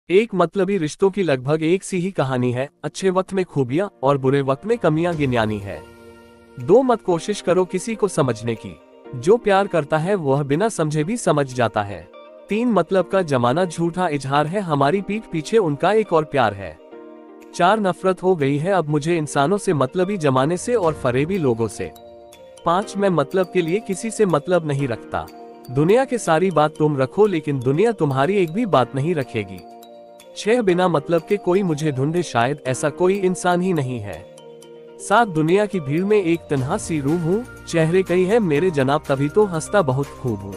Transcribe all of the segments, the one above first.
एक मतलबी रिश्तों की लगभग एक सी ही कहानी है, अच्छे वक्त में खूबियां और बुरे वक्त में कमियां गिनानी है। दो मत कोशिश करो किसी को समझने की, जो प्यार करता है वह बिना समझे भी समझ जाता है। तीन मतलब का जमाना झूठा इजहार है, हमारी पीठ पीछे उनका एक और प्यार है। चार नफरत हो गई है अब मुझे इंसानों से, मतलबी जमाने से और फरेबी लोगों से। पांच मैं मतलब के लिए किसी से मतलब नहीं रखता। दुनिया के सारी बात तुम रखो लेकिन दुनिया तुम्हारी एक भी बात नहीं रखेगी। छह बिना मतलब के कोई मुझे ढूंढे, शायद ऐसा कोई इंसान ही नहीं है। सात दुनिया की भीड़ में एक तन्हा सी रूह हूँ, चेहरे कई है मेरे जनाब तभी तो हंसता बहुत खूब हूँ।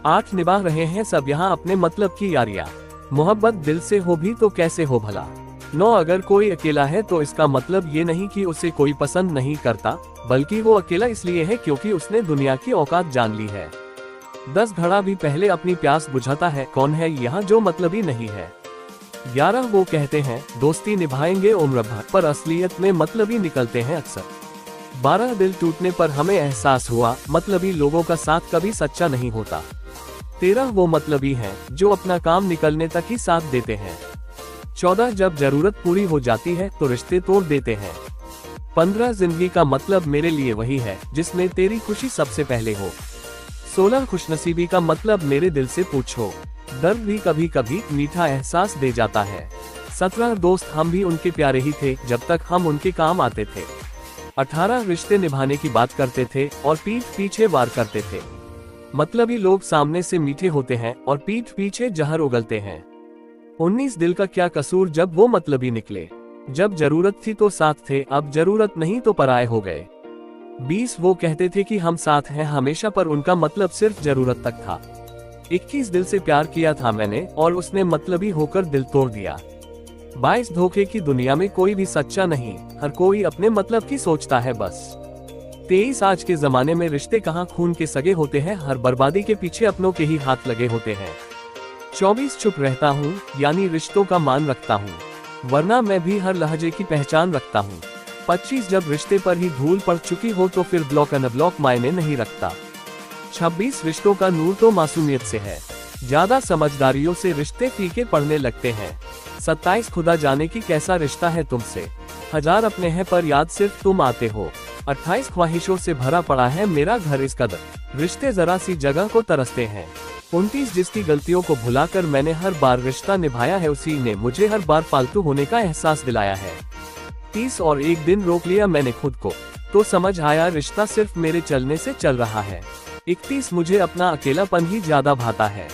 आठ निभा रहे हैं सब यहाँ अपने मतलब की यारियां, मोहब्बत दिल से हो भी तो कैसे हो भला। नौ अगर कोई अकेला है तो इसका मतलब ये नहीं कि उसे कोई पसंद नहीं करता, बल्कि वो अकेला इसलिए है क्योंकि उसने दुनिया की औकात जान ली है। 10 घड़ा भी पहले अपनी प्यास बुझाता है, कौन है यहाँ जो मतलबी नहीं है। 11 वो कहते हैं दोस्ती निभाएंगे उम्र भर, पर असलियत में मतलबी निकलते हैं अक्सर। 12 दिल टूटने पर हमें एहसास हुआ मतलबी लोगों का साथ कभी सच्चा नहीं होता। 13 वो मतलबी हैं जो अपना काम निकलने तक ही साथ देते हैं। 14 जब जरूरत पूरी हो जाती है तो रिश्ते तोड़ देते हैं। 15 जिंदगी का मतलब मेरे लिए वही है जिसमें तेरी खुशी सबसे पहले हो। 16 खुशनसीबी का मतलब मेरे दिल से पूछो, दर्द भी कभी कभी मीठा एहसास दे जाता है। 17 दोस्त हम भी उनके प्यारे ही थे जब तक हम उनके काम आते थे। 18 रिश्ते निभाने की बात करते थे और पीठ पीछे वार करते थे। मतलबी लोग सामने से मीठे होते हैं और पीठ पीछे जहर उगलते हैं। 19 दिल का क्या कसूर जब वो मतलबी निकले, जब जरूरत थी तो साथ थे, अब जरूरत नहीं तो पराये हो गए। 20 वो कहते थे कि हम साथ हैं हमेशा, पर उनका मतलब सिर्फ जरूरत तक था। 21 दिल से प्यार किया था मैंने और उसने मतलबी होकर दिल तोड़ दिया। 22 धोखे की दुनिया में कोई भी सच्चा नहीं, हर कोई अपने मतलब की सोचता है बस। 23 आज के जमाने में रिश्ते कहाँ खून के सगे होते हैं, हर बर्बादी के पीछे अपनों के ही हाथ लगे होते हैं। 24 चुप रहता हूँ यानी रिश्तों का मान रखता हूँ, वरना मैं भी हर लहजे की पहचान रखता हूँ। 25 जब रिश्ते पर ही धूल पड़ चुकी हो तो फिर ब्लॉक अनब्लॉक मायने नहीं रखता। 26 रिश्तों का नूर तो मासूमियत से है, ज्यादा समझदारियों से रिश्ते फीके पड़ने लगते हैं। 27 खुदा जाने की कैसा रिश्ता है तुमसे, 1000 अपने हैं पर याद सिर्फ तुम आते हो। 28 ख्वाहिशों से भरा पड़ा है मेरा घर इस कदर, रिश्ते जरा सी जगह को तरसते हैं। 29 जिसकी गलतियों को भुलाकर मैंने हर बार रिश्ता निभाया है, उसी ने मुझे हर बार फालतू होने का एहसास दिलाया है। 30 और एक दिन रोक लिया मैंने खुद को, तो समझ आया रिश्ता सिर्फ मेरे चलने से चल रहा है। 31 मुझे अपना अकेलापन ही ज्यादा भाता है,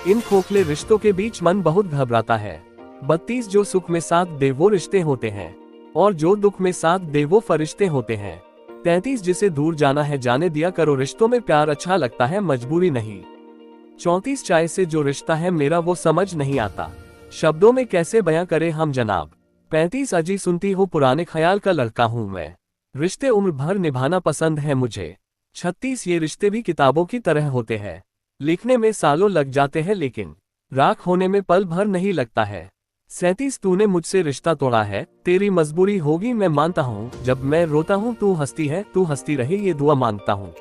इन खोखले रिश्तों के बीच मन बहुत घबराता है। 32 जो सुख में साथ दे वो रिश्ते होते हैं, और जो दुख में साथ दे वो फरिश्ते होते हैं। 33 जिसे दूर जाना है जाने दिया करो, रिश्तों में प्यार अच्छा लगता है मजबूरी नहीं। 34 चाय से जो रिश्ता है मेरा वो समझ नहीं आता, शब्दों में कैसे बयां करें हम जनाब। 35 अजी सुनती हो पुराने ख्याल का लड़का हूँ मैं, रिश्ते उम्र भर निभाना पसंद है मुझे। 36 ये रिश्ते भी किताबों की तरह होते हैं, लिखने में सालों लग जाते हैं लेकिन राख होने में पल भर नहीं लगता है। 37 तूने मुझसे रिश्ता तोड़ा है, तेरी मजबूरी होगी मैं मानता हूँ, जब मैं रोता हूँ तू हंसती है, तू हंसती रहे ये दुआ मांगता हूँ।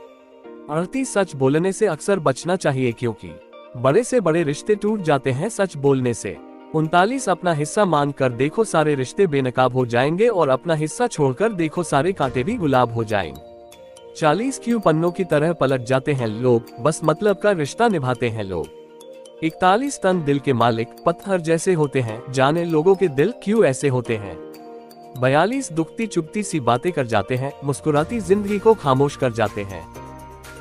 38 सच बोलने से अक्सर बचना चाहिए क्योंकि बड़े से बड़े रिश्ते टूट जाते हैं सच बोलने से। 39 अपना हिस्सा मान कर देखो सारे रिश्ते बेनकाब हो जाएंगे, और अपना हिस्सा छोड़कर देखो सारे कांटे भी गुलाब हो जाएंगे। 40 क्यों पन्नों की तरह पलट जाते हैं लोग, बस मतलब का रिश्ता निभाते हैं लोग। 41 तन दिल के मालिक पत्थर जैसे होते हैं, जाने लोगों के दिल क्यों ऐसे होते हैं। 42 दुखती चुपती सी बातें कर जाते हैं, मुस्कुराती जिंदगी को खामोश कर जाते हैं।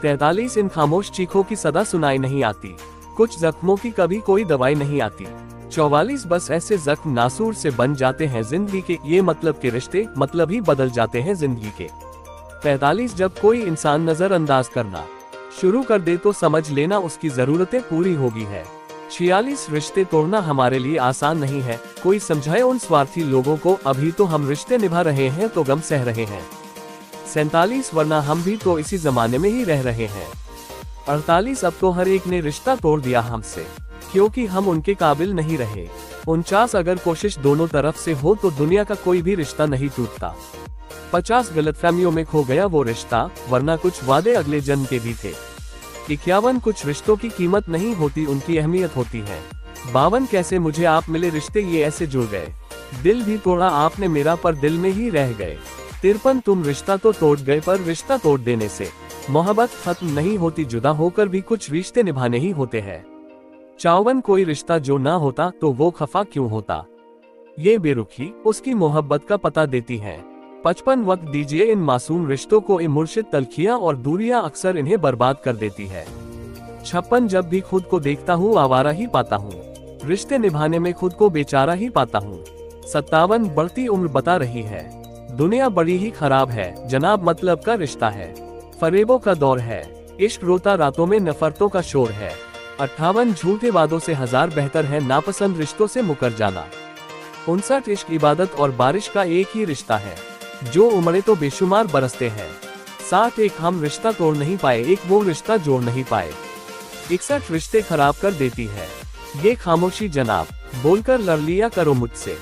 43 इन खामोश चीखों की सदा सुनाई नहीं आती, कुछ जख्मों की कभी कोई दवाई नहीं आती। 44 बस ऐसे जख्म नासूर से बन जाते हैं जिंदगी के, ये मतलब के रिश्ते मतलब ही बदल जाते हैं जिंदगी के। 45 जब कोई इंसान नजरअंदाज करना शुरू कर दे तो समझ लेना उसकी जरूरतें पूरी होगी है। 46 रिश्ते तोड़ना हमारे लिए आसान नहीं है, कोई समझाए उन स्वार्थी लोगों को, अभी तो हम रिश्ते निभा रहे हैं तो गम सह रहे हैं। 47 वरना हम भी तो इसी जमाने में ही रह रहे हैं। 48 अब तो हर एक ने रिश्ता तोड़ दिया हमसे, क्योंकि हम उनके काबिल नहीं रहे। 49 अगर कोशिश दोनों तरफ से हो तो दुनिया का कोई भी रिश्ता नहीं टूटता। 50 गलतफहमियों में खो गया वो रिश्ता, वरना कुछ वादे अगले जन्म के भी थे। 51 कुछ रिश्तों की कीमत नहीं होती उनकी अहमियत होती है। 52 कैसे मुझे आप मिले, रिश्ते ये ऐसे जुड़ गए, दिल भी तोड़ा आपने मेरा पर दिल में ही रह गए। 53 तुम रिश्ता तो तोड़ गए पर रिश्ता तोड़ देने से मोहब्बत खत्म नहीं होती, जुदा होकर भी कुछ रिश्ते निभाने ही होते हैं। 54 कोई रिश्ता जो ना होता तो वो खफा क्यों होता, ये बेरुखी उसकी मोहब्बत का पता देती है। 55 वक्त दीजिए इन मासूम रिश्तों को, मुर्शिद तलखियां और दूरियां अक्सर इन्हें बर्बाद कर देती है। 56 जब भी खुद को देखता हूँ आवारा ही पाता हूँ, रिश्ते निभाने में खुद को बेचारा ही पाता हूँ। 57 बढ़ती उम्र बता रही है, दुनिया बड़ी ही खराब है, जनाब मतलब का रिश्ता है, फरेबों का दौर है, इश्क रोता रातों में नफरतों का शोर है। 58 झूठे वादों से हजार बेहतर है, नापसंद रिश्तों से मुकर जाना। 59 इश्क इबादत और बारिश का एक ही रिश्ता है, जो उमड़े तो बेशुमार बरसते हैं। 60 एक हम रिश्ता तोड़ नहीं पाए, एक वो रिश्ता जोड़ नहीं पाए। 61 रिश्ते खराब कर देती है ये खामोशी, जनाब बोलकर लड़ लिया करो मुझसे।